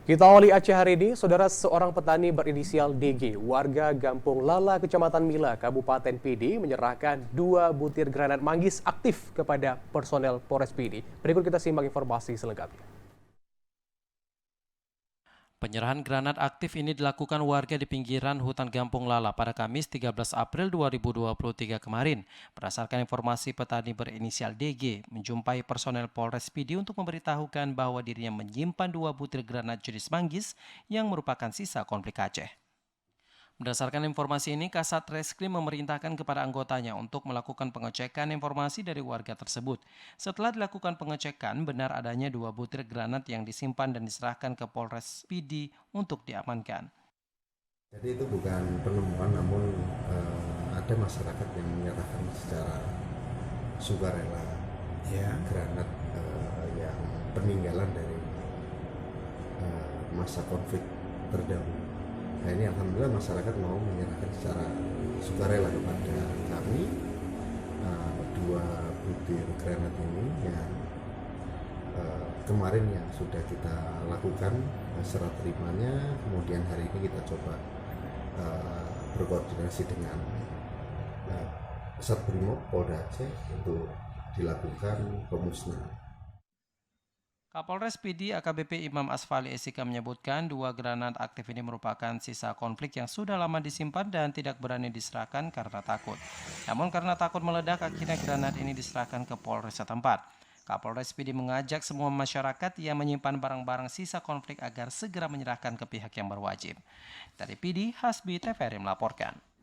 Kita awali Aceh hari ini, saudara seorang petani berinisial DG, warga Gampung Lala, Kecamatan Mila, Kabupaten Pidi, menyerahkan 2 butir granat manggis aktif kepada personel Polres Pidi. Berikut kita simak informasi selengkapnya. Penyerahan granat aktif ini dilakukan warga di pinggiran hutan Gampung Lala pada Kamis 13 April 2023 kemarin. Berdasarkan informasi petani berinisial DG menjumpai personel Polres Pidi untuk memberitahukan bahwa dirinya menyimpan 2 butir granat jenis manggis yang merupakan sisa konflik Aceh. Berdasarkan informasi ini, Kasat Reskrim memerintahkan kepada anggotanya untuk melakukan pengecekan informasi dari warga tersebut. Setelah dilakukan pengecekan, benar adanya 2 butir granat yang disimpan dan diserahkan ke Polres Pidi untuk diamankan. Jadi itu bukan penemuan, namun ada masyarakat yang menyerahkan secara sukarela ya granat yang peninggalan dari masa konflik terdahulu. Nah ini alhamdulillah masyarakat mau menyerahkan secara sukarela kepada kami 2 butir granat ini yang kemarin yang sudah kita lakukan serah terimanya, kemudian hari ini kita coba berkoordinasi dengan Satbrimob Polda Aceh untuk dilakukan pemusnahan. Kapolres Pidi AKBP Imam Asfali Esika menyebutkan 2 granat aktif ini merupakan sisa konflik yang sudah lama disimpan dan tidak berani diserahkan karena takut. Namun karena takut meledak, akhirnya granat ini diserahkan ke Polres setempat. Kapolres Pidi mengajak semua masyarakat yang menyimpan barang-barang sisa konflik agar segera menyerahkan ke pihak yang berwajib. Dari Pidi, Hasbi TVRI melaporkan.